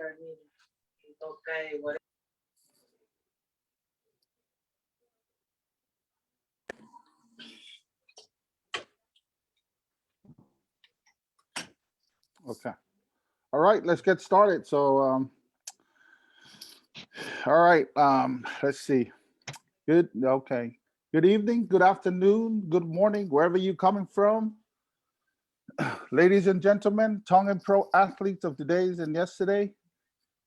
Okay. All right, let's get started. So, all right, let's see. Good. Okay. Good evening, good afternoon, good morning, wherever you're coming from. Ladies and gentlemen, Tongan pro athletes of today's and yesterday,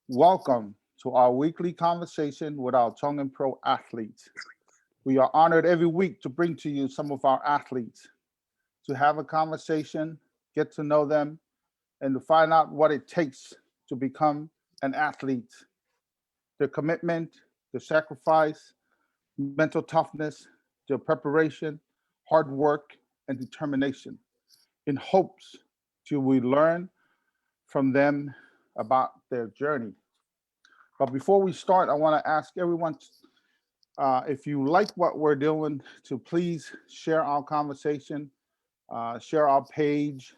welcome to our weekly conversation with our Tongan pro athletes. We are honored every week to bring to you some of our athletes to have a conversation, get to know them, and to find out what it takes to become an athlete. Their commitment, their sacrifice, mental toughness, their preparation, hard work, and determination in hopes to we learn from them about their journey. But before we start, I want to ask everyone if you like what we're doing to please share our conversation, share our page.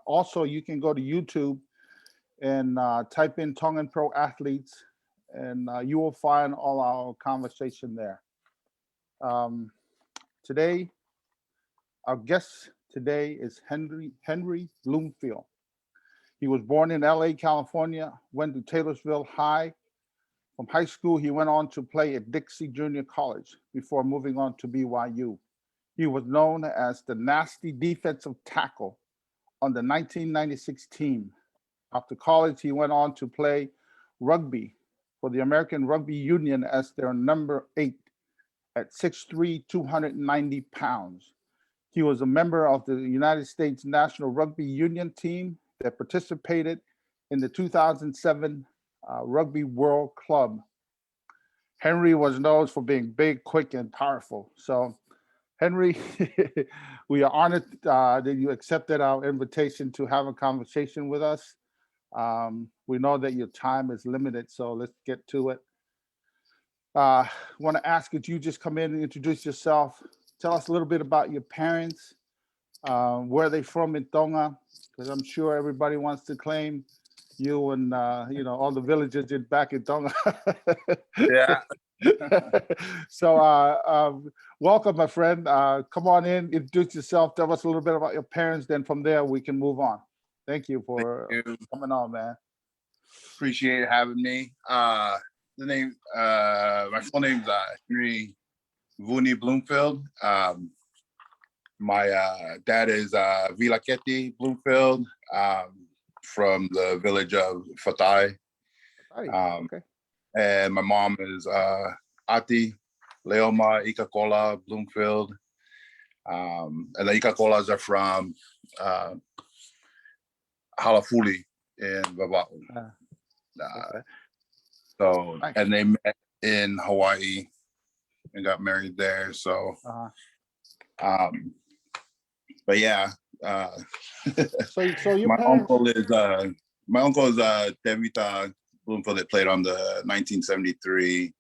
Also, you can go to YouTube and type in Tongan Pro Athletes, and you will find all our conversation there. Today, our guest today is Henry Bloomfield. He was born in LA, California, went to Taylorsville High. From high school, he went on to play at Dixie Junior College before moving on to BYU. He was known as the nasty defensive tackle on the 1996 team. After college, he went on to play rugby for the American Rugby Union as their number 8 at 6'3", 290 pounds. He was a member of the United States National Rugby Union team that participated in the 2007 Rugby World Club. Henry was known for being big, quick, and powerful. So, Henry, we are honored that you accepted our invitation to have a conversation with us. We know that your time is limited, so let's get to it. Want to ask if you just come in and introduce yourself. Tell us a little bit about your parents, where they from in Tonga, because I'm sure everybody wants to claim you and all the villages back in Tonga. Yeah. So welcome, my friend. Come on in, introduce yourself, tell us a little bit about your parents, then from there we can move on. Thank you for coming on, man. Appreciate having me. My full name's Henry Vuni Bloomfield. My dad is Vilaketi Bloomfield, from the village of Fatai. Okay. And my mom is Ati Leoma Ikakola Bloomfield. And the Ikakolas are from Halafuli in Vava'u. Okay. So, Nice. And they met in Hawaii and got married there. So, but yeah. So your my parents... uncle is Devita Bloomfield that played on the 1973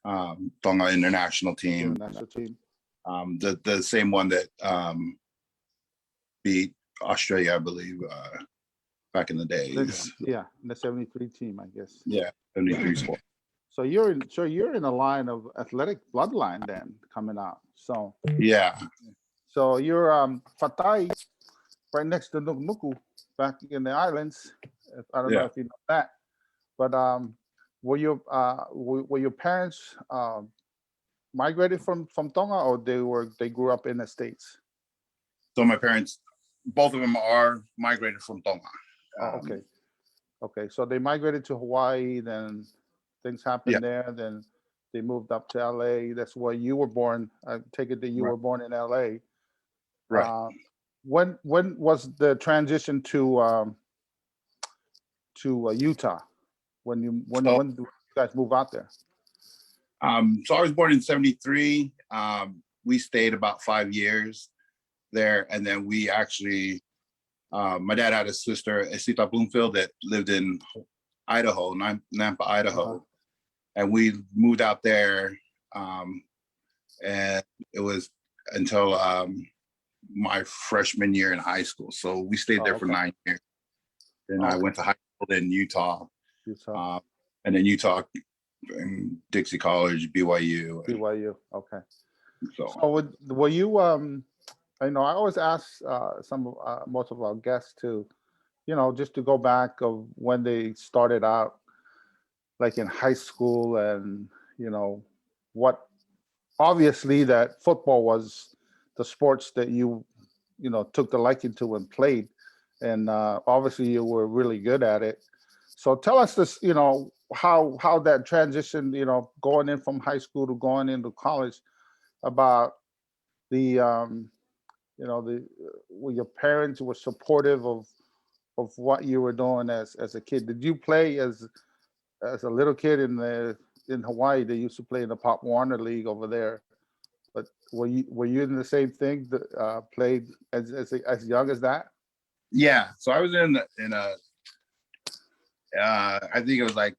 Tonga International team. The same one that beat Australia, I believe, back in the days. Yeah, the 73 team, I guess. Yeah, 73 squad. So you're in a line of athletic bloodline then coming out. So yeah. So you're Fatai, right next to Nuku, back in the islands. I don't know if you know that, but were your parents migrated from Tonga, or they grew up in the States? So my parents, both of them are migrated from Tonga. Okay. So they migrated to Hawaii, then things happened there, then they moved up to LA. That's where you were born. I take it that you were born in LA. Right. When was the transition to Utah? When did you guys move out there? So I was born in 73. We stayed about 5 years there, and then we actually, my dad had a sister, Esita Bloomfield, that lived in Idaho, Nampa, Idaho, and we moved out there, and it was until my freshman year in high school. So we stayed there for 9 years. Then I went to high school in Utah, Utah, and then Utah and Dixie College, BYU, and BYU. Okay. so on. So were you I know I always ask most of our guests to, just to go back of when they started out, like in high school, and what obviously that football was the sports that you took the liking to and played, and obviously you were really good at it. So tell us this, how that transition, going in from high school to going into college, about the were your parents were supportive of what you were doing as a kid? Did you play as a little kid in Hawaii? They used to play in the Pop Warner League over there. But were you in the same thing that played as young as that? Yeah, so I was in a I think it was like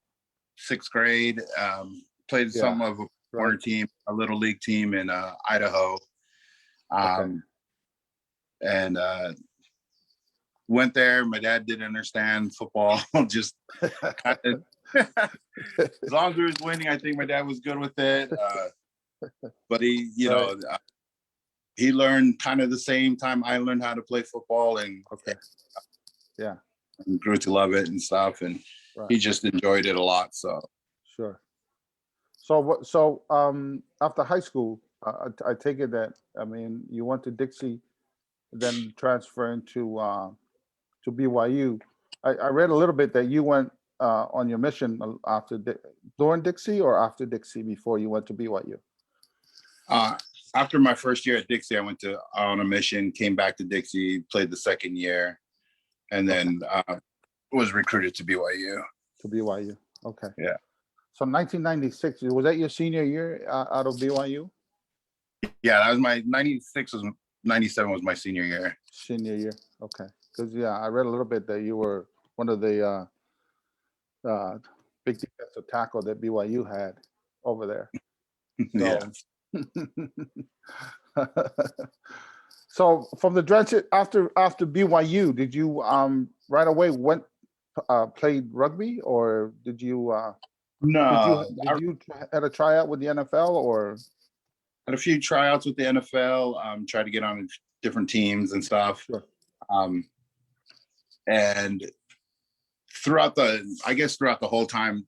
sixth grade. Played Yeah, some of a right. corner team, a little league team in Idaho, Okay. and went there. My dad didn't understand football, just kind of. As long as we was winning, I think my dad was good with it. But he, Right. he learned kind of the same time I learned how to play football, and Okay. Yeah. grew to love it and stuff. And Right. he just enjoyed it a lot. So Sure. So what? So after high school, I take it that, I mean, you went to Dixie, then transferring to BYU. I read a little bit that you went on your mission during Dixie or after Dixie before you went to BYU. after my first year at Dixie, I went on a mission, came back to Dixie, played the second year, and then was recruited to BYU. To BYU. Okay. Yeah. So 1996, was that your senior year out of BYU? Yeah, that was my 96 was 97 was my senior year. Senior year. Okay. Because I read a little bit that you were one of the big defensive tackle that BYU had over there. Yeah. So, so from the dredge after BYU, did you right away played rugby, or did you No, I had a tryout with the NFL, or? had a few tryouts with the NFL, tried to get on different teams and stuff. Sure. And throughout the whole time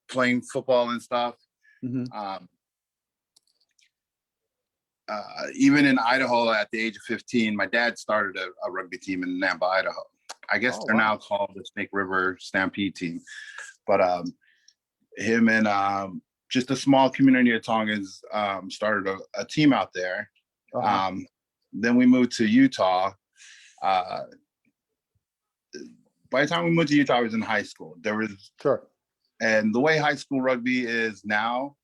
playing football and stuff, Mm-hmm. Even in Idaho at the age of 15, my dad started a rugby team in Nampa, Idaho. I guess they're now called the Snake River Stampede team. But him and just a small community of Tongans started a team out there. Then we moved to Utah. By the time we moved to Utah, I was in high school. And the way high school rugby is now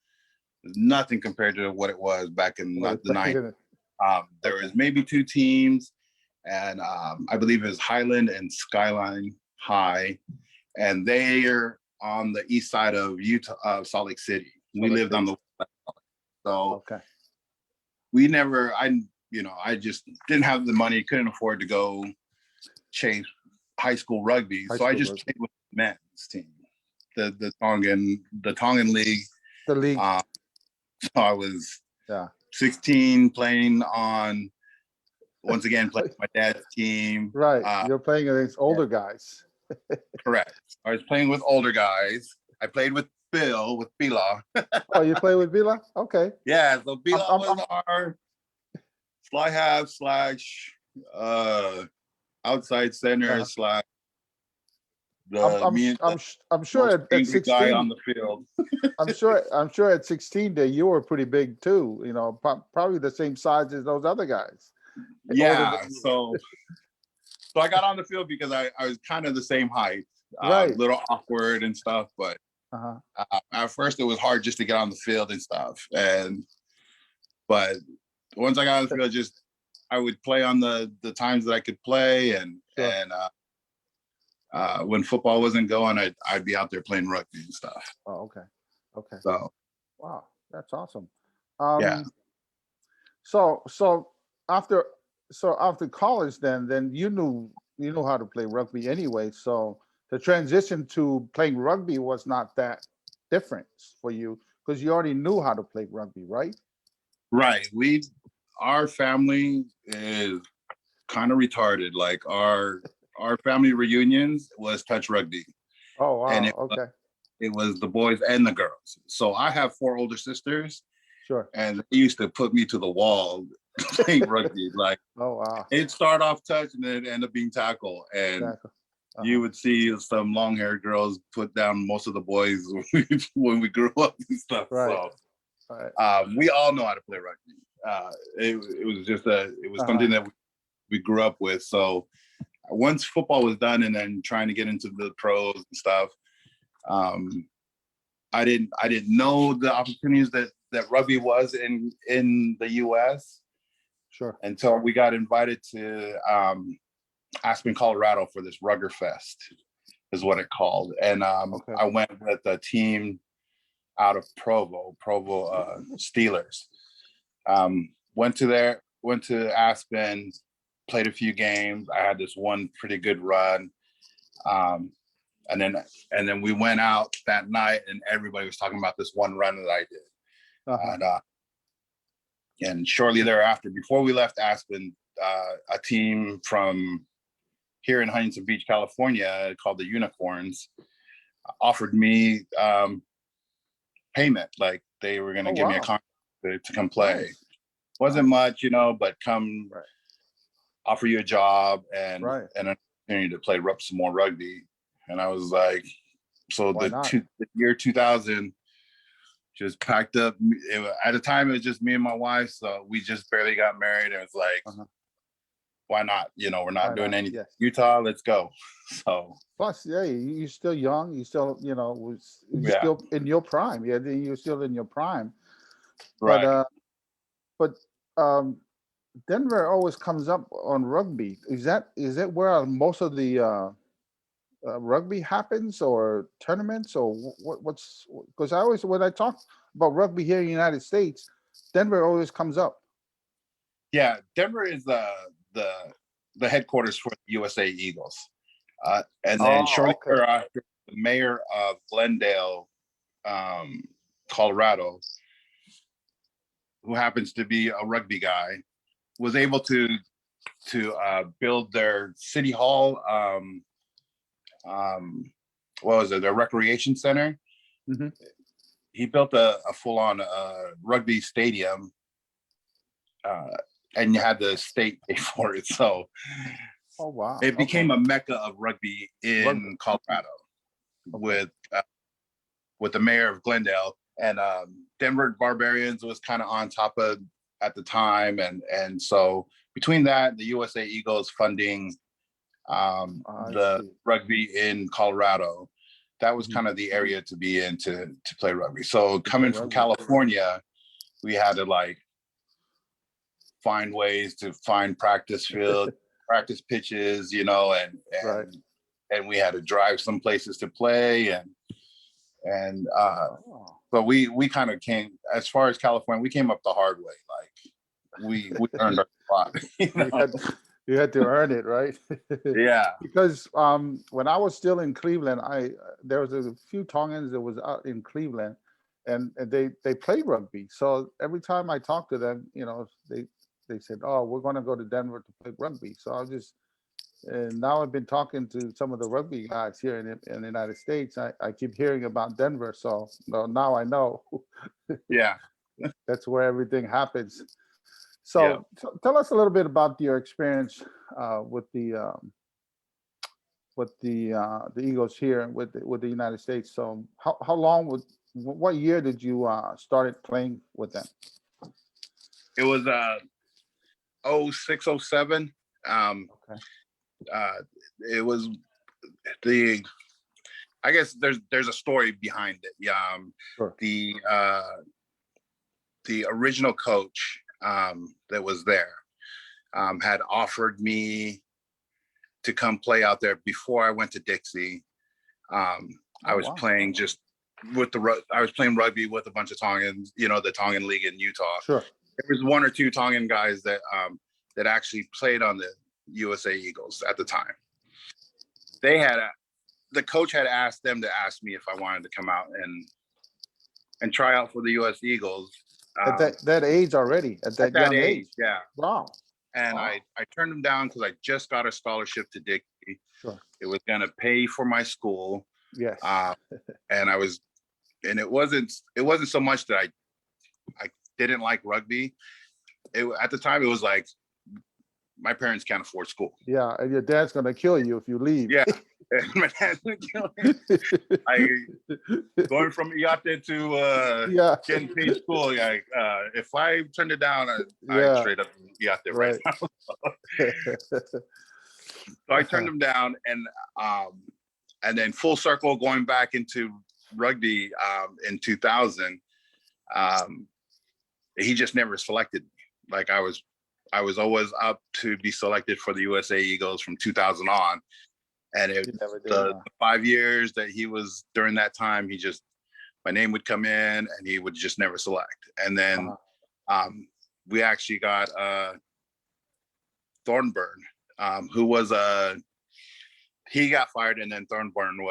is nothing compared to what it was back in the 90s. There was maybe two teams, and I believe it was Highland and Skyline High, and they are on the east side of Utah, Salt Lake City. We lived on the west side. So I just didn't have the money, couldn't afford to go chase high school rugby. So I just played with the men's team, the Tongan League. The league. So I was 16 playing on, once again, playing my dad's team. Right. You're playing against older guys. Correct. I was playing with older guys. I played with Bila. Oh, you play with Bila? Okay. Yeah, so Bila was our fly half / outside center / I'm sure at 16 guy on the field. I'm sure at 16 that you were pretty big too, probably the same size as those other guys. Yeah, so I got on the field because I was kind of the same height, a little awkward and stuff, but at first it was hard just to get on the field and stuff. But once I got on the field, I would play on the times that I could play, and when football wasn't going, I'd be out there playing rugby and stuff. Oh, okay. So, wow, that's awesome. Yeah. So after college, then you knew how to play rugby anyway. So the transition to playing rugby was not that different for you because you already knew how to play rugby, right? Right. Our family is kind of retarded. Like our family reunions was touch rugby, Oh, and wow. Okay. it was the boys and the girls. So I have four older sisters, Sure. and they used to put me to the wall playing rugby. Like Oh, wow. it'd start off touch and then it'd end up being tackle. And Exactly. you would see some long haired girls put down most of the boys when we grew up and stuff. Right. So Right. we all know how to play rugby. It was just it was something that we grew up with. So once football was done and then trying to get into the pros and stuff, I didn't know the opportunities that rugby was in the US Sure. until we got invited to Aspen, Colorado for this Rugger Fest is what it called. And Okay. I went with a team out of Provo Steelers. Went to Aspen, played a few games. I had this one pretty good run. And then we went out that night and everybody was talking about this one run that I did. And shortly thereafter, before we left Aspen, a team from here in Huntington Beach, California, called the Unicorns, offered me payment. Like they were going to give me a contract to come play. Nice. Wasn't much, but come offer you a job and an opportunity to play some more rugby. And I was like, so the year 2000, just packed up. At the time, it was just me and my wife. So we just barely got married. And it's like, why not? We're not doing anything. Yes. Utah, let's go. So plus, yeah, you're still young. You still, you're still in your prime. Yeah, you're still in your prime. Right. But Denver always comes up on rugby. Is that where most of the rugby happens, or tournaments, or what's? Because I always, when I talk about rugby here in the United States, Denver always comes up. Yeah, Denver is the headquarters for the USA Eagles, and then shortly thereafter, the mayor of Glendale, Colorado, who happens to be a rugby guy, was able to build their city hall. What was it? Their recreation center. Mm-hmm. He built a full-on rugby stadium, and you had the state pay for it. So, it became a mecca of rugby in Colorado with the mayor of Glendale, and Denver Barbarians was kind of on top of at the time, and so between that, the USA Eagles funding the rugby in Colorado, that was kind of the area to be in to play rugby. So coming from California, we had to find ways to find practice field, practice pitches, and we had to drive some places to play, but we kind of came, as far as California, we came up the hard way. Like we earned our spot. You had to earn it, right? Yeah. Because when I was still in Cleveland, there was a few Tongans that was out in Cleveland, and they played rugby. So every time I talked to them, they said, "Oh, we're going to go to Denver to play rugby." So and now I've been talking to some of the rugby guys here in the United States. I keep hearing about Denver, so now I know. Yeah. That's where everything happens. So tell us a little bit about your experience with the Eagles here with the United States. So how long what year did you started playing with them? It was 06, 07. It was I guess there's a story behind it. Sure. The original coach that was there had offered me to come play out there before I went to Dixie. I was playing just I was playing rugby with a bunch of Tongans, the Tongan League in Utah. Sure. There was one or two Tongan guys that actually played on the USA Eagles at the time. They had the coach had asked them to ask me if I wanted to come out and try out for the U.S. Eagles. At that age already, at that that young age. yeah. Wow. And Wow. I turned him down because I just got a scholarship to Dickie. Sure. It was going to pay for my school. Yes. And it wasn't so much that I didn't like rugby. At the time, it was like, my parents can't afford school. Yeah, and your dad's gonna kill you if you leave. Yeah, my dad's gonna kill me. Going from Iate to getting paid school. Like, if I turned it down, I straight up Iate right now. So I turned him down, and then full circle going back into rugby in 2000. He just never selected me. Like I was always up to be selected for the USA Eagles from 2000 on. And the 5 years that he was during that time, my name would come in and he would just never select. And then we actually got Thornburn, who was he got fired, and then Thornburn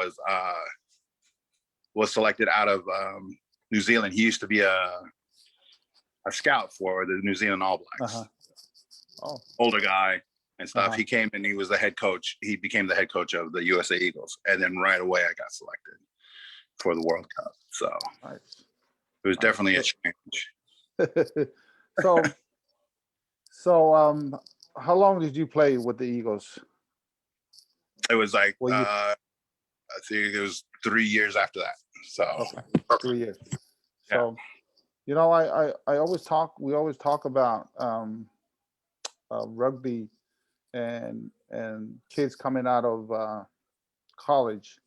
was selected out of New Zealand. He used to be a scout for the New Zealand All Blacks. Older guy and stuff. He came and he was the head coach. He became the head coach of the USA Eagles. And then right away I got selected for the World Cup. So it was definitely a change. So how long did you play with the Eagles? It was like I think it was 3 years after that. So 3 years. So you know, we always talk about rugby and kids coming out of college.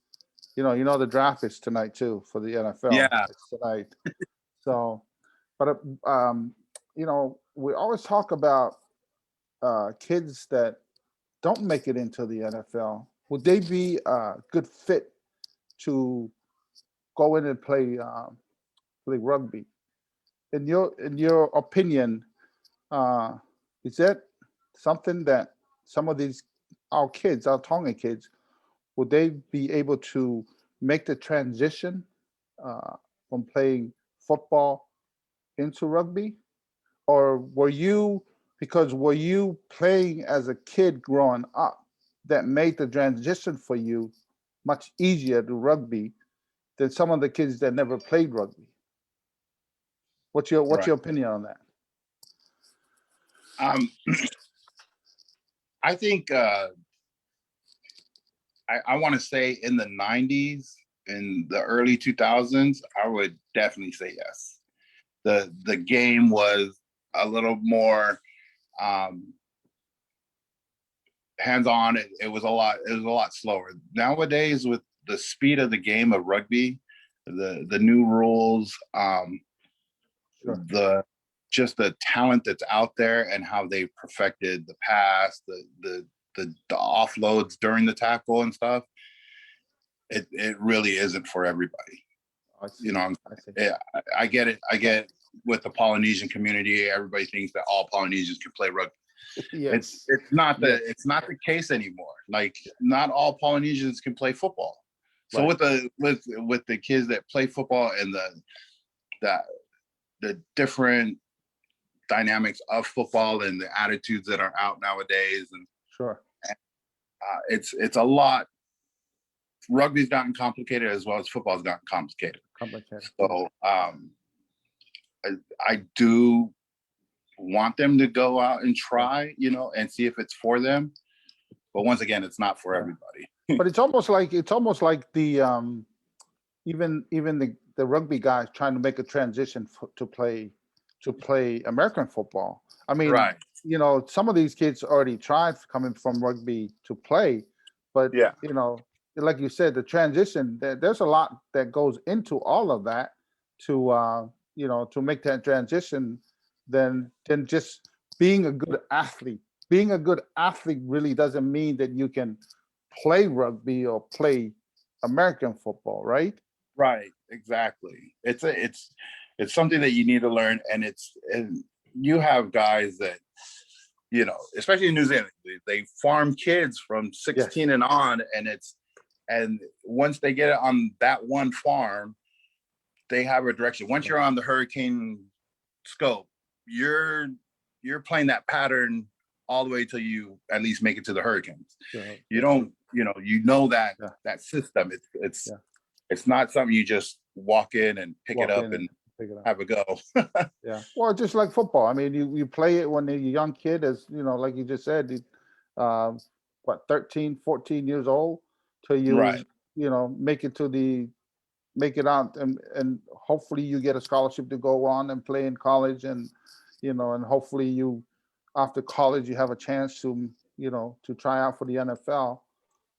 You know the draft is tonight too for the NFL. Yeah, it's tonight. So, but you know, we always talk about kids that don't make it into the NFL. Would they be a good fit to go in and play rugby? In your opinion, is that something that some of our Tongan kids, would they be able to make the transition from playing football into rugby? Or were you playing as a kid growing up that made the transition for you much easier to rugby than some of the kids that never played rugby? What's your opinion on that? I think I want to say in the 90s, in the early 2000s, I would definitely say yes. The game was a little more hands-on. It was a lot slower. Nowadays, with the speed of the game of rugby, the new rules, the talent that's out there and how they perfected the pass, the offloads during the tackle and stuff, it really isn't for everybody. You know, I get it. I get with the Polynesian community, everybody thinks that all Polynesians can play rugby. Yes. It's not the case anymore. Like, not all Polynesians can play football. So with the kids that play football and the different dynamics of football and the attitudes that are out nowadays, and it's a lot. Rugby's gotten complicated as well as football's gotten complicated. So I do want them to go out and try, you know, and see if it's for them. But once again, it's not for everybody. But it's almost like the even the rugby guys trying to make a transition to play American football. I mean, you know, some of these kids already tried coming from rugby to play, but you know, like you said, the transition, there's a lot that goes into all of that to you know, to make that transition than just being a good athlete. Being a good athlete really doesn't mean that you can play rugby or play American football, right? Right, exactly. It's something that you need to learn, and you have guys that, you know, especially in New Zealand, they farm kids from 16 and on, and And once they get it on that one farm, they have a direction. Once you're on the hurricane scope, you're playing that pattern all the way till you at least make it to the hurricanes. Yeah. You don't, that Yeah. that system. It's Yeah. it's not something you just walk in and pick it up and pick it up. have a go. Yeah. Well, just like football. I mean, you play it when you're a young kid, as like you just said, what, 13, 14 years old till you, Right. make it out, and hopefully you get a scholarship to go on and play in college, and and hopefully you, after college, you have a chance to to try out for the NFL.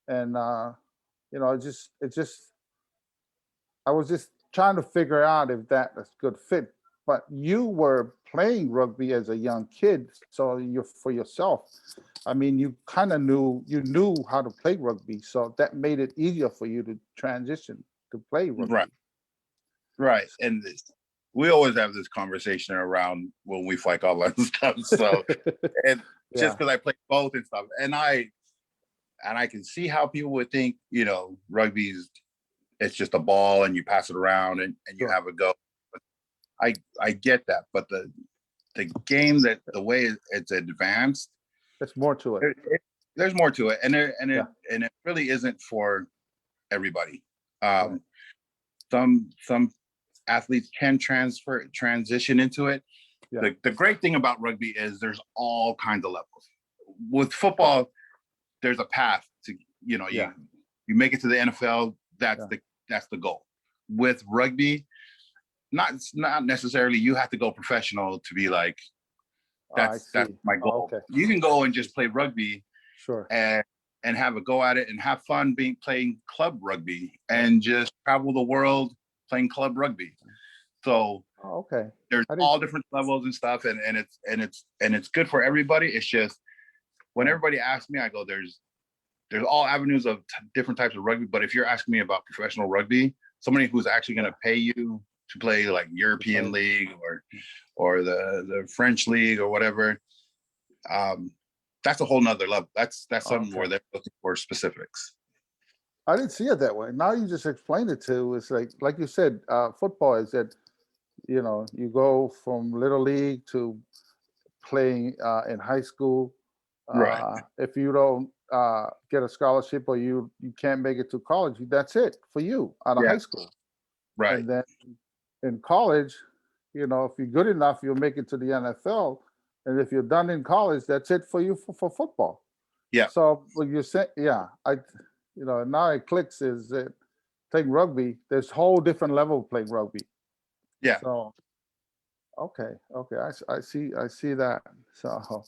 And it just I was just trying to figure out if that's a good fit. But you were playing rugby as a young kid, so you're for yourself. I mean, you knew how to play rugby, so that made it easier for you to transition to play rugby. Right. And we always have this conversation around when we fight all that stuff. So, and just because I play both and stuff, and I can see how people would think, rugby's, it's just a ball and you pass it around and you have a go. But I get that, but the game, that the way it's advanced, There's more to it. There's more to it, and it really isn't for everybody. Some athletes can transition into it. Yeah. The great thing about rugby is there's all kinds of levels. With football, there's a path to you make it to the NFL. That's the goal. With rugby, not necessarily you have to go professional to be like, that's my goal. Okay. You can go and just play rugby, Sure, and have a go at it and have fun playing club rugby and just travel the world playing club rugby. So okay, there's all different levels and stuff, and it's good for everybody. It's just when everybody asks me, I go, there's all avenues of different types of rugby. But if you're asking me about professional rugby, somebody who's actually going to pay you to play like European League or the French League or whatever, that's a whole nother level. That's something where they're looking for specifics. I didn't see it that way. Now you just explained it to. It's like you said, football is that you go from little league to playing in high school. Right. If you don't get a scholarship or you can't make it to college, that's it for you out of high school. Right. And then in college, if you're good enough, you'll make it to the NFL. And if you're done in college, that's it for you for football. Yeah. So what you're saying, now it clicks, is that playing rugby, there's whole different level of playing rugby. Yeah. So, okay, I see that. So,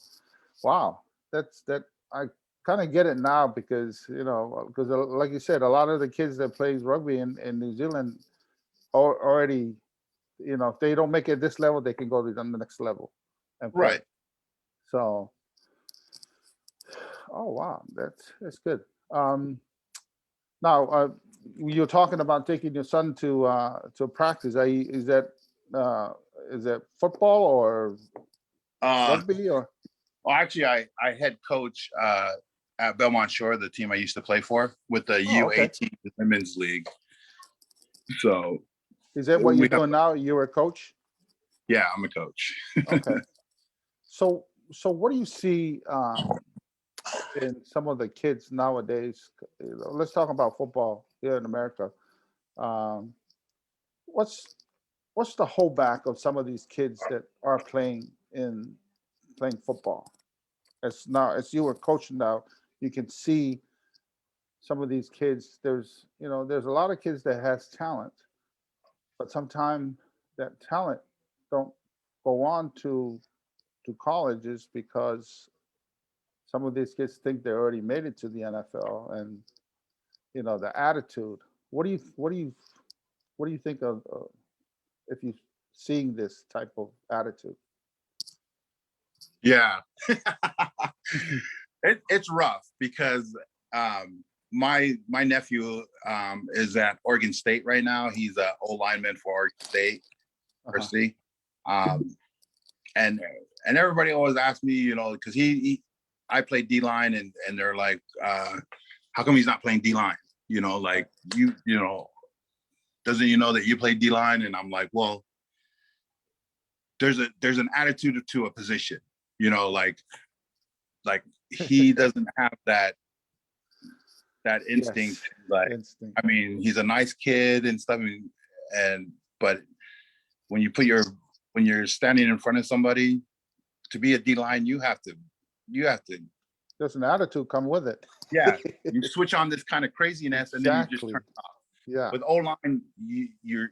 wow, that I kind of get it now because like you said, a lot of the kids that plays rugby in New Zealand are already, if they don't make it this level, they can go to the next level and play. Right. So, oh wow, that's good. Now, you're talking about taking your son to practice. Is that football or rugby or? Well, actually, I head coach at Belmont Shore, the team I used to play for, with the U18 Women's League. So, is that what you're doing now? You're a coach? Yeah, I'm a coach. Okay. So what do you see in some of the kids nowadays? Let's talk about football here in America. What's the holdback of some of these kids that are playing football? As you were coaching now, you can see some of these kids. There's a lot of kids that has talent, but sometimes that talent don't go on to colleges because some of these kids think they already made it to the NFL, and the attitude. What do you think of if you seeing this type of attitude? Yeah, it's rough because my nephew is at Oregon State right now. He's an O lineman for Oregon State University, and everybody always asks me, because I play D line, and they're like, how come he's not playing D line? Like doesn't you know that you play D-line? And I'm like, well, there's an attitude to a position, like he doesn't have that instinct. Yes, Like, instinct. I mean, he's a nice kid and stuff, but when you're standing in front of somebody to be a D-line, you have to There's an attitude come with it. yeah, you switch on this kind of craziness and then you just Exactly. turn it off. Yeah. With O-line,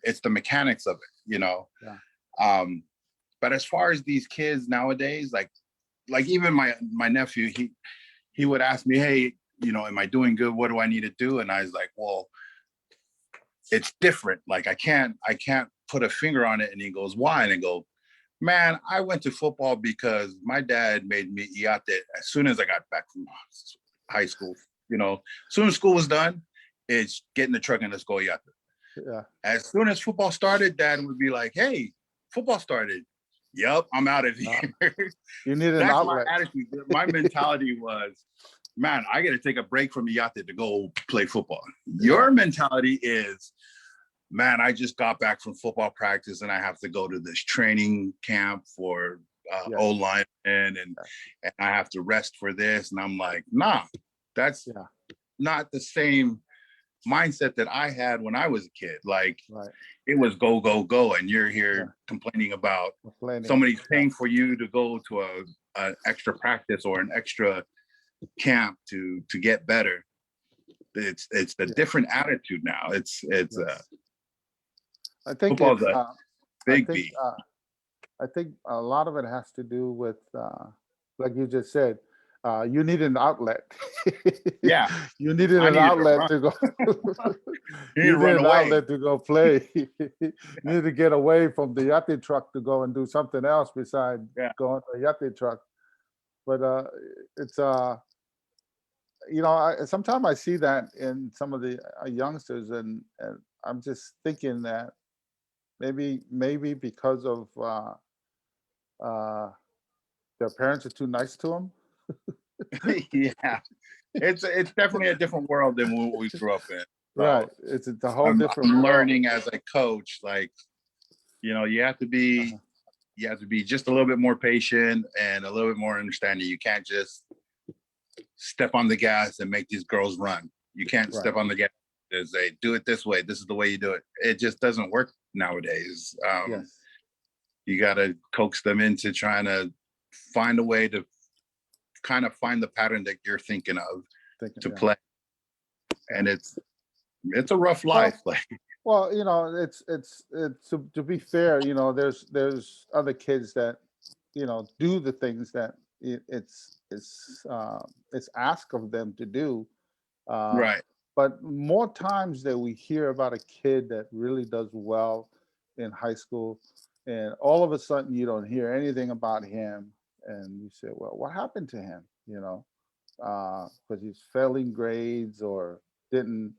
it's the mechanics of it, Yeah. But as far as these kids nowadays, like even my nephew, he would ask me, hey, am I doing good? What do I need to do? And I was like, well, it's different. Like I can't put a finger on it. And he goes, why? And I go, man, I went to football because my dad made me yate as soon as I got back from high school. As soon as school was done, it's get in the truck and let's go yate. Yeah. As soon as football started, dad would be like, hey, football started. Yep, I'm out of here. You need an That's outlet. my attitude. My mentality was, man, I got to take a break from yate to go play football. Your mentality is, man, I just got back from football practice and I have to go to this training camp for O-line and I have to rest for this. And I'm like, nah, that's not the same mindset that I had when I was a kid. Like it was go, go, go. And you're here complaining about somebody's paying for you to go to an extra practice or an extra camp to get better. It's the different attitude now. It's I think football's it's a big beat. I think a lot of it has to do with, like you just said, you need an outlet. Yeah, you needed an outlet to go. you need run an away. outlet to go play. you need to get away from the yate truck to go and do something else besides going to a yate truck. But it's sometimes I see that in some of the youngsters, and I'm just thinking that maybe because of their parents are too nice to them. Yeah, it's definitely a different world than what we grew up in. So right, it's a whole I'm different world. learning as a coach, like you have to be just a little bit more patient and a little bit more understanding. You can't just step on the gas and make these girls run. You can't step on the gas and say, do it this way. This is the way you do it. It just doesn't work nowadays. You got to coax them into trying to find a way to kind of find the pattern that you're thinking of to play. And it's a rough life. Well, it's to be fair, there's other kids that, do the things that it's asked of them to do. Right. But more times that we hear about a kid that really does well in high school, and all of a sudden you don't hear anything about him, and you say, well, what happened to him? Because he's failing grades or didn't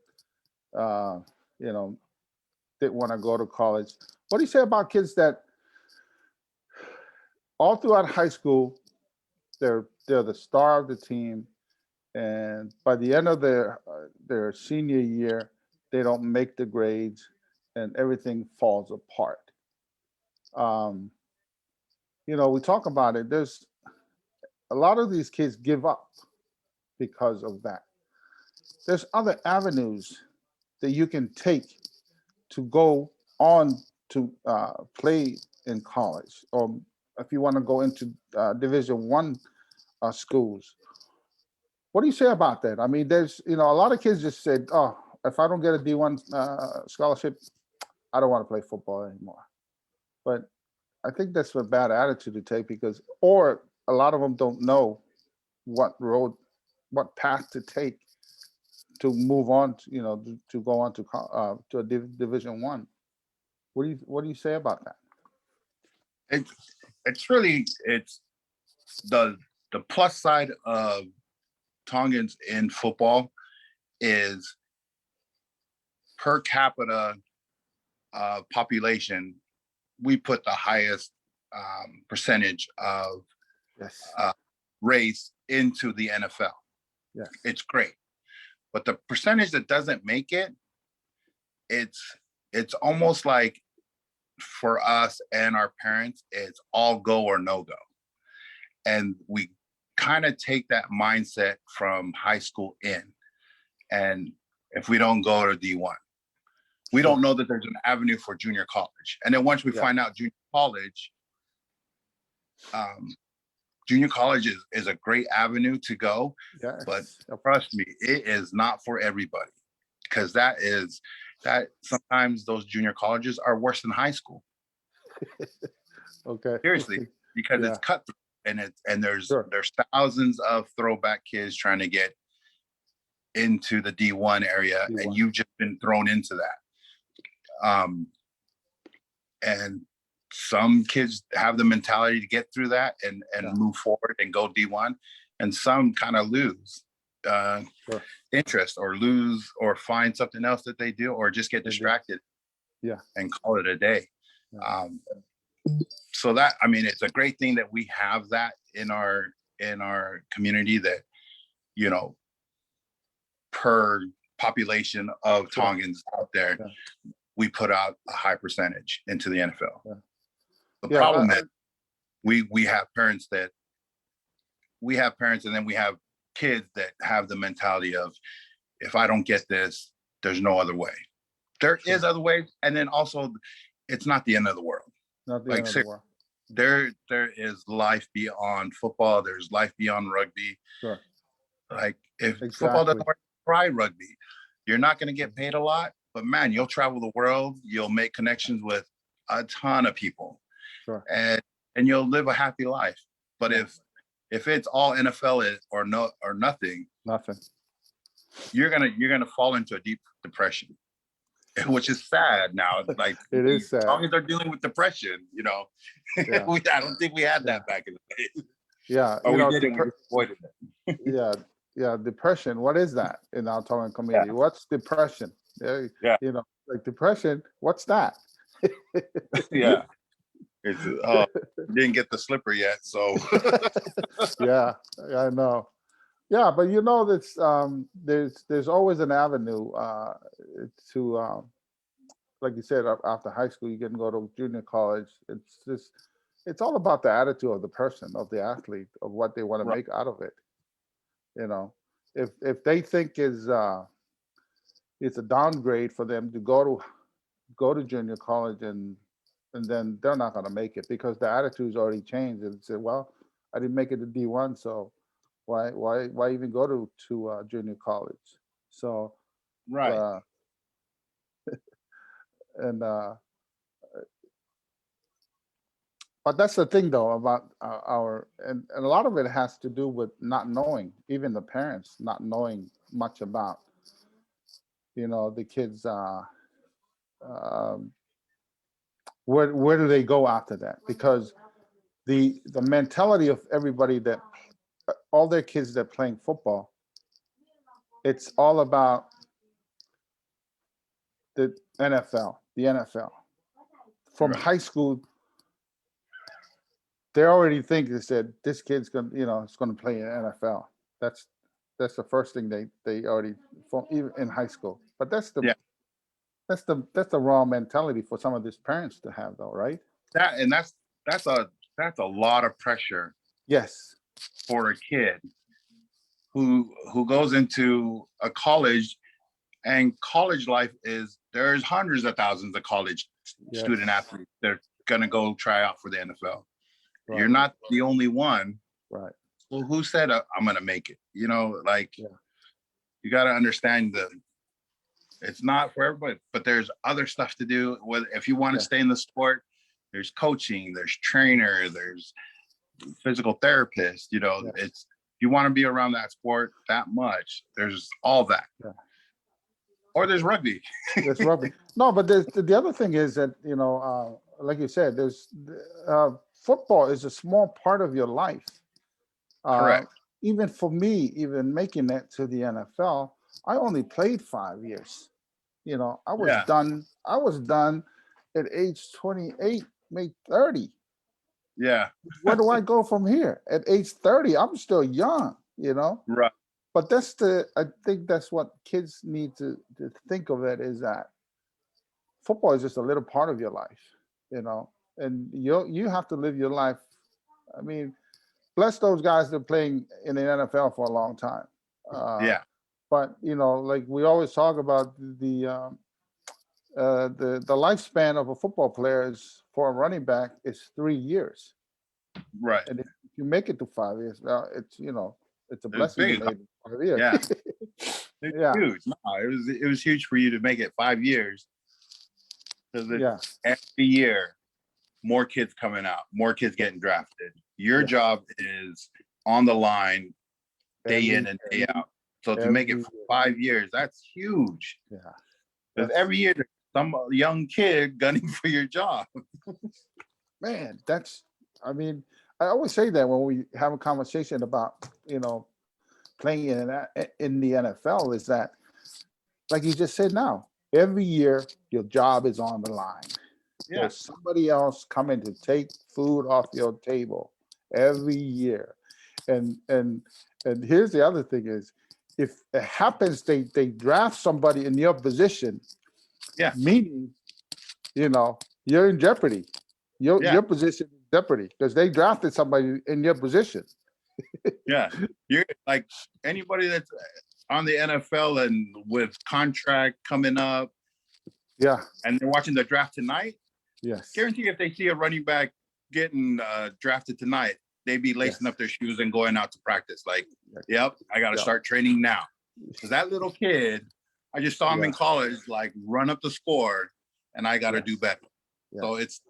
want to go to college. What do you say about kids that all throughout high school, they're the star of the team, and by the end of their senior year, they don't make the grades, and everything falls apart. We talk about it. There's a lot of these kids give up because of that. There's other avenues that you can take to go on to play in college, or if you want to go into Division I schools. What do you say about that? I mean, there's a lot of kids just said, "Oh, if I don't get a D1 scholarship, I don't want to play football anymore." But I think that's a bad attitude to take, or a lot of them don't know what path to take to move on, to go on to a Division I. What do you say about that? It's the plus side of Tongans in football is per capita population. We put the highest percentage of race into the NFL. Yes. It's great. But the percentage that doesn't make it, it's almost like for us and our parents, it's all go or no go. And we kind of take that mindset from high school in. And if we don't go to D1, we don't know that there's an avenue for junior college. And then once we find out junior college is a great avenue to go. Yes. But trust me, it is not for everybody, because that sometimes those junior colleges are worse than high school. Okay. Seriously, because it's cutthroat, and there's thousands of throwback kids trying to get into the D1 area, and you've just been thrown into that. And some kids have the mentality to get through that and move forward and go D1, and some kind of lose interest or lose or find something else that they do, or just get distracted and call it a day. So that, I mean, it's a great thing that we have that in our community, that, you know, per population of Tongans out there, we put out a high percentage into the NFL. The problem is we have parents, and then we have kids that have the mentality of, if I don't get this, there's no other way. There is other ways. And then also, it's not the end of the world. Not the end of the world. There is life beyond football. There's life beyond rugby. Sure. Like, if football doesn't work, try rugby. You're not going to get paid a lot, but man, you'll travel the world. You'll make connections with a ton of people. Sure. And you'll live a happy life. But if it's all NFL or nothing, you're gonna fall into a deep depression, which is sad now. Like, it is sad. As long as they're dealing with depression, you know, I don't think we had that back in the day. Yeah, or we did, we avoided it. Depression. What is that in our Tongan community? What's depression? You know, like depression. What's that? It's didn't get the slipper yet, so I know. Yeah, but you know, that's there's always an avenue to like you said, after high school you can go to junior college. It's all about the attitude of the person, of the athlete, of what they want to make out of it. You know, if they think it's a downgrade for them to go to junior college, and then they're not going to make it, because the attitude's already changed, and say, well, I didn't make it to D1, so why even go to junior college? So and but that's the thing though about and a lot of it has to do with not knowing, even the parents not knowing much about, you know, the kids. Where do they go after that? Because the mentality of everybody, that all their kids that playing football, it's all about the NFL. From high school, they already think they said this kid's gonna, you know, it's gonna play in NFL. That's the first thing they already, from even in high school. But that's the wrong mentality for some of these parents to have, though, right? That's a lot of pressure. Yes. For a kid who goes into a college, and college life there's hundreds of thousands of college student athletes that are gonna go try out for the NFL. Right. You're not the only one. Right. Well, who said I'm gonna make it? You know, like, you got to understand it's not for everybody, but there's other stuff to do. Whether if you want to stay in the sport, there's coaching, there's trainer, there's physical therapist. You know, it's, you want to be around that sport that much, there's all that. Or there's rugby. There's rugby. No, but the other thing is that, you know, like you said, there's football is a small part of your life. Correct. Even for me, even making it to the NFL, I only played 5 years. You know, I was done. I was done at age 28, maybe 30. Yeah. Where do I go from here? At age 30, I'm still young, you know? Right. But I think that's what kids need to think of it, is that football is just a little part of your life, you know, and you have to live your life. I mean, bless those guys that are playing in the NFL for a long time. Uh, Yeah, but like we always talk about the lifespan of a football player is for a running back is 3 years, right. and if you make it to 5 years, well, it's a It was blessing you big. made it 5 years. Yeah, it's Yeah, huge. No, it was huge for you to make it 5 years, because it's yeah, every year more kids coming out, more kids getting drafted. Your yeah. job is on the line day Every in and day out. So to make every it for 5 years, that's huge. yeah, Because that's every year there's some young kid gunning for your job. man. That's I mean, I always say that when we have a conversation about playing in the NFL, is that, like you just said, now every year your job is on the line. Yeah, There's somebody else coming to take food off your table every year. And here's the other thing is, if it happens they draft somebody in your position, yeah, meaning, you're in jeopardy. yeah, Your position is in jeopardy because they drafted somebody in your position. yeah. You're like anybody that's on the NFL and with contract coming up Yeah. and they're watching the draft tonight, Yes. guarantee if they see a running back getting drafted tonight, they'd be lacing Yes. up their shoes and going out to practice. Like, yep, I got to Yeah. start training now. Because that little kid, I just saw him in Yeah. college, like run up the score, and I got to Yes. do better. Yeah. So it's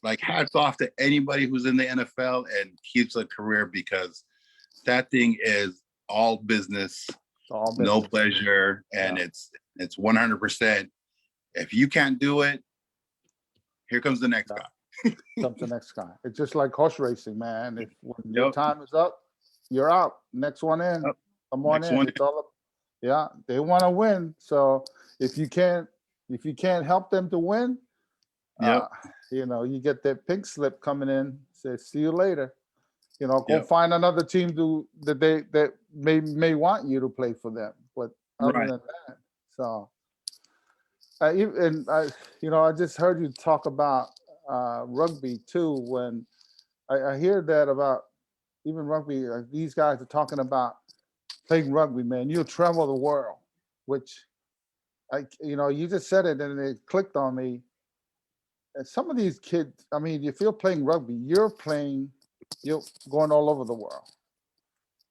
like hats off to anybody who's in the NFL and keeps a career, because that thing is all business, All no business. pleasure, and Yeah. it's 100%. If you can't do it, here comes the next Yeah. guy. Comes the next guy. It's just like horse racing, man. If when your Yep. time is up, you're out. Next one in. Yep. Come on Next in. one. It's all up. Yeah, they want to win. So if you can't help them to win, Yep. you get that pink slip coming in. Says, see you later. Go Yep. find another team that may want you to play for them. But other Right. than that, so I just heard you talk about rugby too. When I hear that about even rugby, these guys are talking about playing rugby. Man, you'll travel the world, which you just said it and it clicked on me. And some of these kids, I mean, if you're playing rugby, you're going all over the world.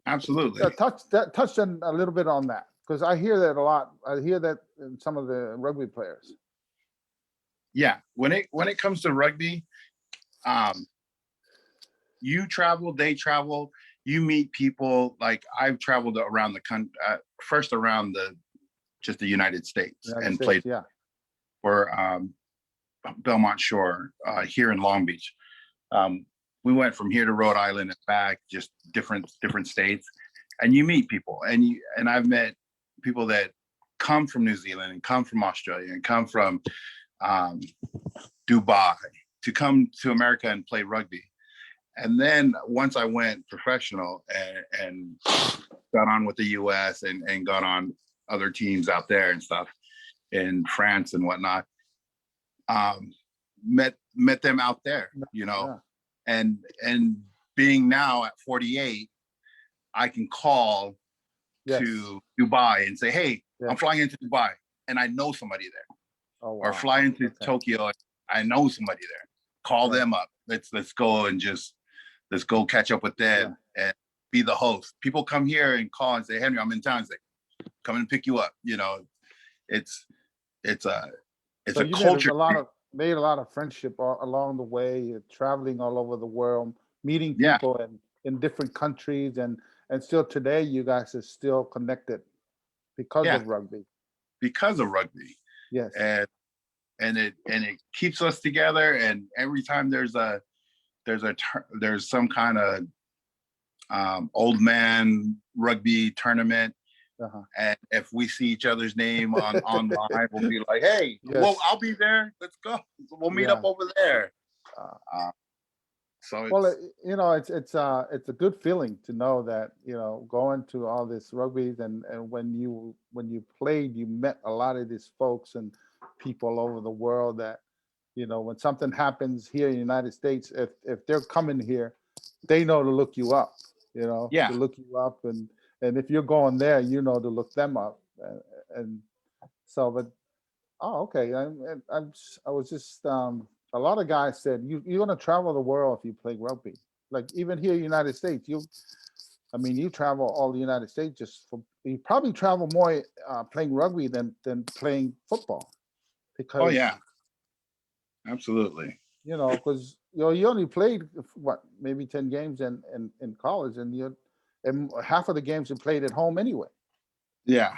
Absolutely. Touch on a little bit on that, because I hear that a lot. I hear that in some of the rugby players. Yeah. When it comes to rugby, you travel, they travel, you meet people. Like I've traveled around the country, first around just the United States, United and States, played yeah. for Belmont Shore here in Long Beach. We went from here to Rhode Island and back, just different states, and you meet people, and I've met people that come from New Zealand and come from Australia and come from Dubai to come to America and play rugby. And then once I went professional and got on with the US and got on other teams out there and stuff in France and whatnot, met them out there, Yeah. and being now at 48, I can call Yes. to Dubai and say, hey, Yeah. I'm flying into Dubai and I know somebody there. Oh, wow. Or fly into Okay. Tokyo, I know somebody there. Call Right. them up. Let's go and let's go catch up with them and be the host. People come here and call and say, Henry, I'm in town. Say, come and pick you up. It's So a you culture. made a lot of friendship along the way, traveling all over the world, meeting Yeah. people in different countries, and still today you guys are still connected because Yeah. of rugby. Because of rugby. Yes. And it keeps us together. And every time there's some kind of old man rugby tournament, Uh-huh. and if we see each other's name online, we'll be like, hey, Yes. well, I'll be there. Let's go. We'll meet up over there. Uh, So Well, it's it's a good feeling to know that going to all this rugby and when you played, you met a lot of these folks and people all over the world that when something happens here in the United States, if they're coming here, they know to look you up, yeah. to look you up, and if you're going there, to look them up, and so, but oh, okay. I was just a lot of guys said you're gonna travel the world if you play rugby. Like even here in the United States, I mean you travel all the United States you probably travel more playing rugby than playing football Oh because yeah, absolutely. because you only played what maybe 10 games in college and half of the games you played at home anyway. Yeah.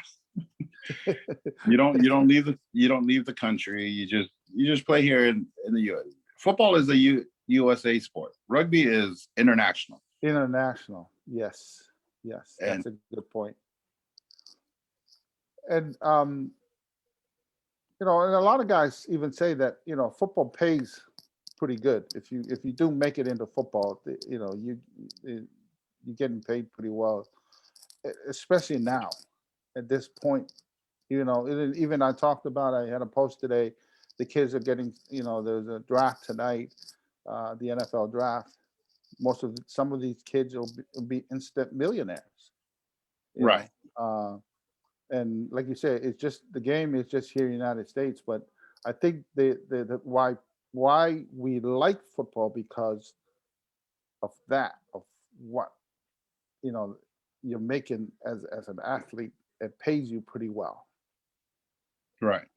You don't leave the country. You just play here in the US. Football is a USA sport. Rugby is international. International, yes, yes, And that's a good point. And and a lot of guys even say that football pays pretty good if you do make it into football. You're getting paid pretty well, especially now at this point. Even I talked about. I had a post today. The kids are getting. There's a draft tonight, the NFL draft. Some of these kids will be instant millionaires. You right, know, uh, and like you said, it's just the game is just here in the United States. But I think the why we like football because of that of what you know you're making as an athlete. It pays you pretty well. right.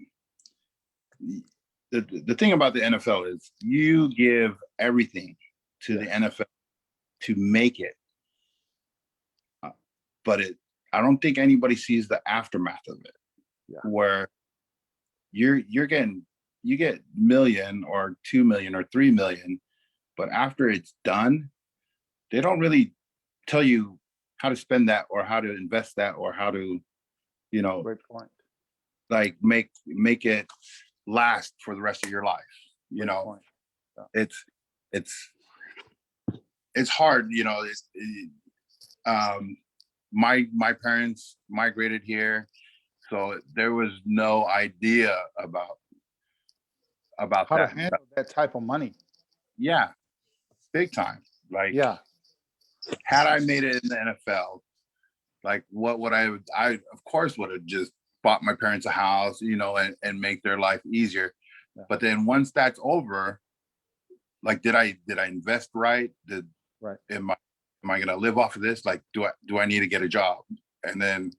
The thing about the NFL is you give everything to the Yes. NFL to make it, uh, but I don't think anybody sees the aftermath of it, Yeah. where you're getting you get million or 2 million or 3 million, but after it's done, they don't really tell you how to spend that or how to invest that or how to you know Great point. like make it last for the rest of your life. you Great know point. Yeah. it's it's it's hard. Um my parents migrated here, so there was no idea about How to that. handle that type of money? Yeah, big time. Like, Yeah. had I made it in the NFL, like what would I of course would have just bought my parents a house, and make their life easier. Yeah. But then once that's over, like, did I invest right? Did Right. am I gonna live off of this? Like, do I need to get a job? And then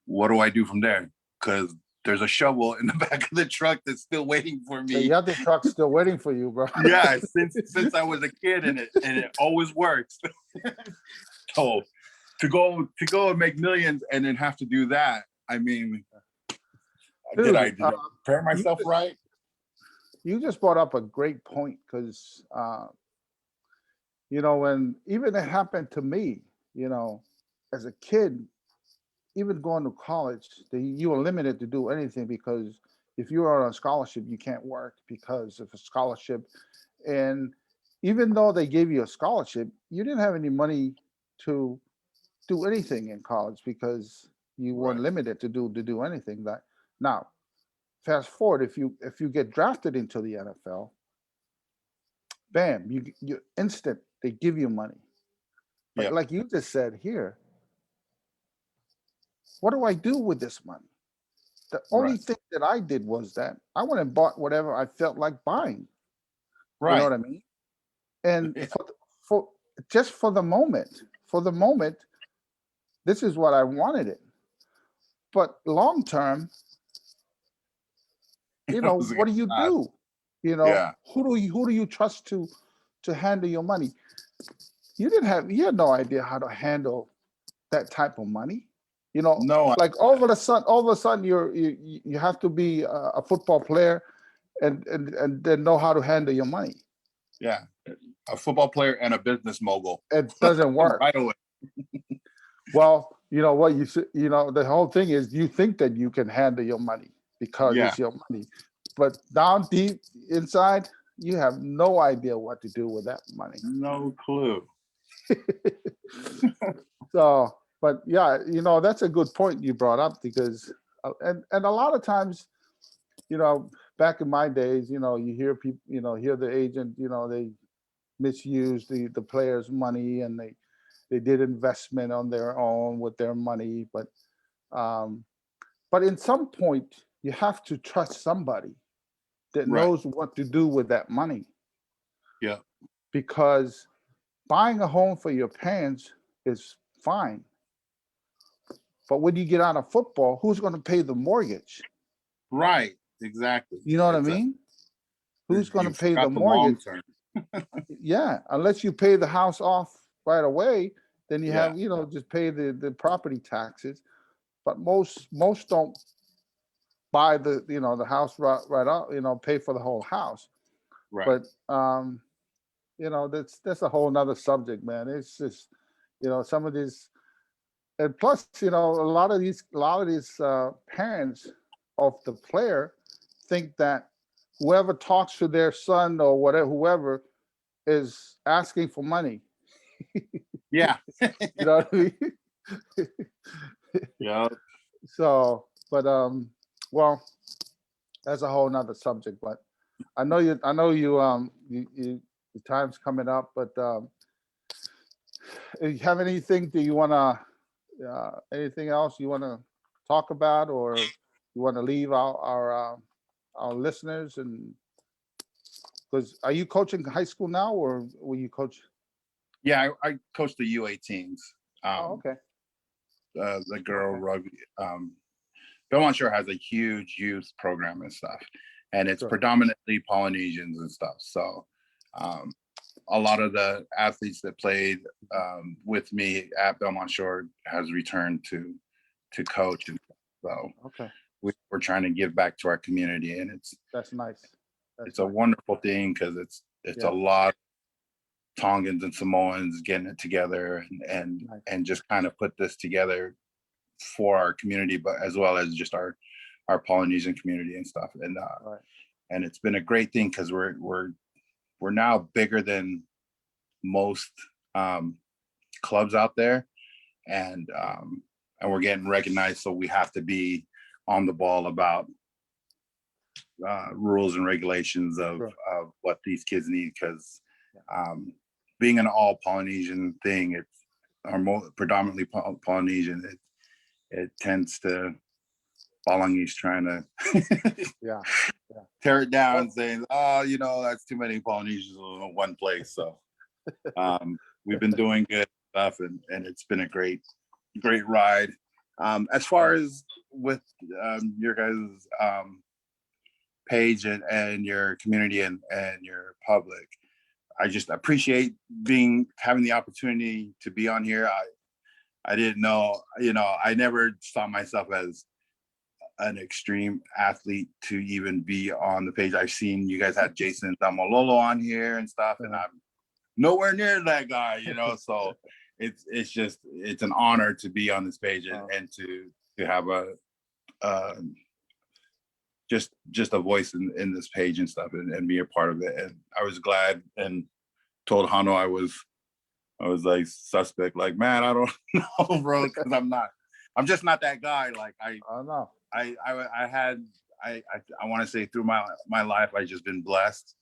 what do I do from there? Because there's a shovel in the back of the truck that's still waiting for The me. other truck's still waiting for you, bro. Yeah, since I was a kid, and it always works. So to go and make millions and then have to do that. I mean, did I Dude, did I prepare you myself just, right? you just brought up a great point because when even it happened to me, you know, as a kid, even going to college, you were limited to do anything because if you are on a scholarship, you can't work because of a scholarship. And even though they gave you a scholarship, you didn't have any money to do anything in college because you weren't Right. limited to do anything. That now, fast forward, if you get drafted into the NFL, bam, you instant they give you money. But Yeah. like you just said here, what do I do with this money? The only Right. thing that I did was that I went and bought whatever I felt like buying. You know Right. what I mean? And for just for the moment, this is what I wanted it. But long term, It was a what do you God. do? Yeah. Who do you trust to handle your money? You had no idea how to handle that type of money. No. Like all of a sudden you have to be a football player and then know how to handle your money. Yeah. A football player and a business mogul. It doesn't work. Right away. Well, you know what the whole thing is you think that you can handle your money because Yeah. it's your money, but down deep inside, you have no idea what to do with that money. No clue. So, but yeah, that's a good point you brought up because, and a lot of times, back in my days, you hear people, hear the agent, they misuse the players' money and they did investment on their own with their money, um, but in some point you have to trust somebody that Right. knows what to do with that money Yeah. because buying a home for your parents is fine. But when you get out of football, who's going to pay the mortgage? Right. Exactly. You know what I It's a mean? Who's going to you pay the forgot the long mortgage? term. Yeah, unless you pay the house off right away, then you Yeah. have, just pay the property taxes. But most don't buy the house right out, pay for the whole house. Right. But that's a whole nother subject, man. It's just, some of these, and plus, a lot of these parents of the player think that whoever talks to their son or whatever, whoever is asking for money. Yeah. You know what I mean? Yeah. So, but well, that's a whole nother subject. But I know you the time's coming up. But you have anything do you want to anything else you want to talk about, or you want to leave our listeners? And because are you coaching high school now, or will you coach? Yeah. I coached the U18s. Oh, okay. The girl Okay. rugby. Belmont Shore has a huge youth program and stuff, and it's Sure. predominantly Polynesians and stuff. So, um, a lot of the athletes that played with me at Belmont Shore has returned to coach, and so Okay. we're trying to give back to our community, and That's nice. That's it's a nice. wonderful thing because it's a Yeah. lot of Tongans and Samoans getting it together Nice. and just kind of put this together for our community, but as well as just our Polynesian community and stuff. Right. And it's been a great thing because we're now bigger than most clubs out there, and we're getting recognized. So we have to be on the ball about rules and regulations Sure. of what these kids need because Yeah. being an all Polynesian thing, it's predominantly Polynesian. It tends to Balangis trying to Yeah. Yeah. tear it down Well, and saying, oh, that's too many Polynesians in one place. So we've been doing good stuff and it's been a great ride. As far as with your guys' page and your community and your public, I just appreciate having the opportunity to be on here. I didn't know, I never saw myself as an extreme athlete to even be on the page. I've seen you guys had Jason Tamololo on here and stuff, and I'm nowhere near that guy, so it's an honor to be on this page and to have just a voice in this page and stuff and be a part of it. And I was glad and told Hano I was like suspect, like, man, I don't know, bro, because I'm just not that guy. Like I don't know. I want to say through my life, I've just been blessed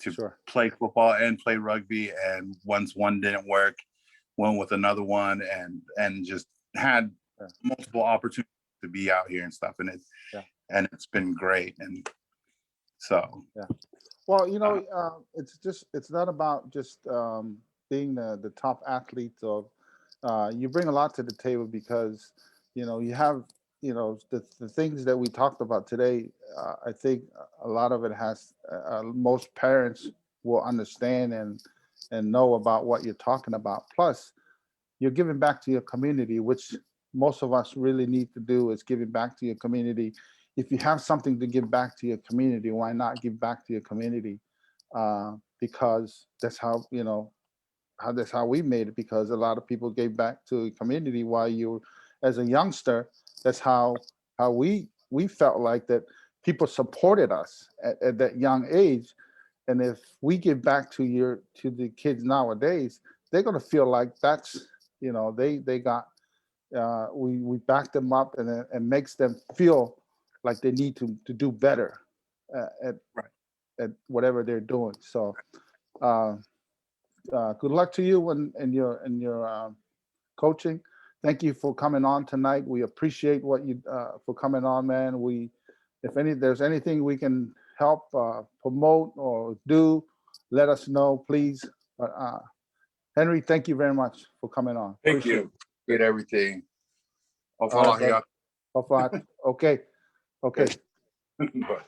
to Sure. play football and play rugby. And once one didn't work, went with another one and just had multiple opportunities to be out here and stuff. And it's been great. And so, Yeah. Well, it's not about just being the top athlete. Or you bring a lot to the table because you have the things that we talked about today. I think a lot of it has most parents will understand and know about what you're talking about. Plus, you're giving back to your community, which most of us really need to do is giving back to your community. If you have something to give back to your community, why not give back to your community? Because that's how we made it. Because a lot of people gave back to the community while you, as a youngster. That's how we felt like that people supported us at that young age, And if we give back to the kids nowadays, they're gonna feel like that's, they got, we back them up, and it makes them feel like they need to do better at Right. at whatever they're doing. So, uh, good luck to you in your coaching. Thank you for coming on tonight. We appreciate what you for coming on, man. If there's anything we can help promote or do, let us know, please. But Henry, thank you very much for coming on. Thank Appreciate you. Get everything. I'll All follow right, here. brother. Okay. Okay. Bye.